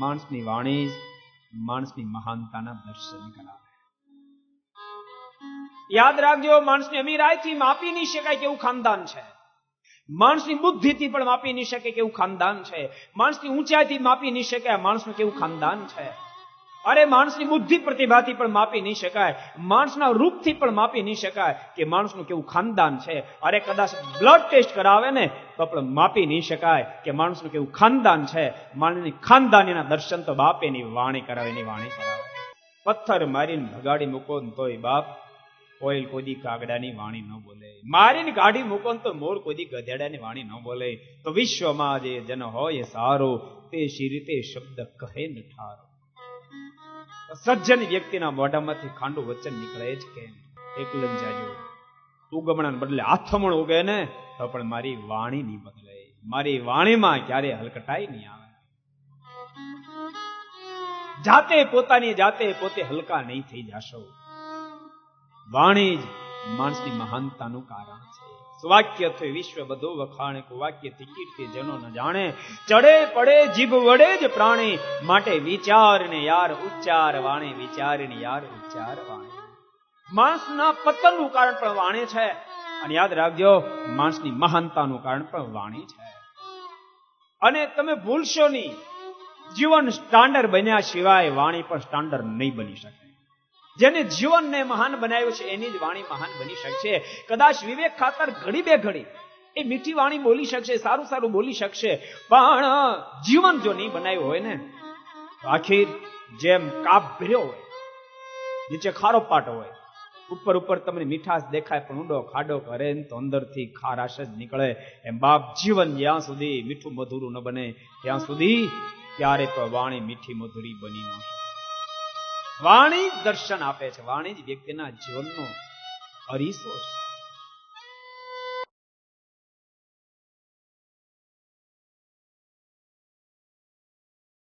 માણસની વાણી જ માણસની મહાનતાના દર્શન કરાવે. યાદ રાખજો, માણસની અમીરાઈથી માપી નહીં શકાય કેવું ખાનદાન છે. માણસની બુદ્ધિથી પણ માપી નહીં શકે કેવું ખાનદાન છે. માણસની ઊંચાઈથી માપી નહીં શકાય માણસનું કેવું ખાનદાન છે. અરે માણસની બુદ્ધિ પ્રતિભાથી પણ માપી નહીં શકાય, માણસના રૂપથી પણ માપી નહીં શકાય કે માણસનું કેવું ખાનદાન છે. અરે કદાચ બ્લડ ટેસ્ટ કરાવે ને તો પણ માપી નહીં શકાય કે માણસનું કેવું ખાનદાન છે. માણસની ખાનદાનીના દર્શન તો બાપેની વાણી કરાવે, એની વાણી કરાવે. પથ્થર મારીને ભગાડી મૂકો ને તોય બાપ કોઈલ કોદી કાગડાની વાણી ન બોલે. મારીને કાઢી મૂકો ને તો મોર કોદી ગધેડાની વાણી ન બોલે. તો વિશ્વમાં જે જન હોય સારો તે શી રીતે શબ્દ કહે ન ઠારો. સજ્જન વ્યક્તિના મોઢામાંથી ખાંડું વચન નીકળે જ કેમ? એકલન જાજો ઉગમણાને બદલે આથમણ ઉગે ને તો પણ મારી વાણી નહીં બદલે. મારી વાણીમાં ક્યારે હલકટાઈ નહીં આવે. જાતે પોતાની જાતે પોતે હલકા નહીં થઈ જાશો. વાણી જ માણસની મહાનતાનું કારણ છે. વાક્ય થઈ વિશ્વ બધું વખાણે, વાક્યથી કીર્તિ જનો ન જાણે. ચડે પડે જીભ વડે જ પ્રાણી, માટે વિચારને યાર ઉચ્ચાર વાણી. વિચારને યાર ઉચ્ચાર વાણી. માણસના પતનનું કારણ પણ વાણી છે. અને યાદ રાખજો, માણસની મહાનતાનું કારણ પણ વાણી છે. અને તમે ભૂલશો નહીં, જીવન સ્ટાન્ડર્ડ બન્યા સિવાય વાણી પણ સ્ટાન્ડર્ડ નહીં બની શકે. જેને જીવનને મહાન બનાવ્યું છે એની જ વાણી મહાન બની શકશે. કદાચ વિવેક ખાતર ઘડી બે ઘડી એ મીઠી વાણી બોલી શકશે, સારું સારું બોલી શકશે, પણ જીવન જો નહીં બનાવ્યું હોય ને તો આખી જેમ કાપ ભર્યો હોય, નીચે ખારો પાટો હોય, ઉપર ઉપર તમને મીઠાશ દેખાય પણ ઊંડો ખાડો કરે ને તો અંદરથી ખારાશ જ નીકળે. એમ બાપ જીવન જ્યાં સુધી મીઠું મધુરું ન બને ત્યાં સુધી ત્યારે તો વાણી મીઠી મધુરી બની ન શકે. વાણી દર્શન આપે છે. વાણી જ વ્યક્તિના જીવનનો અરીસો છે.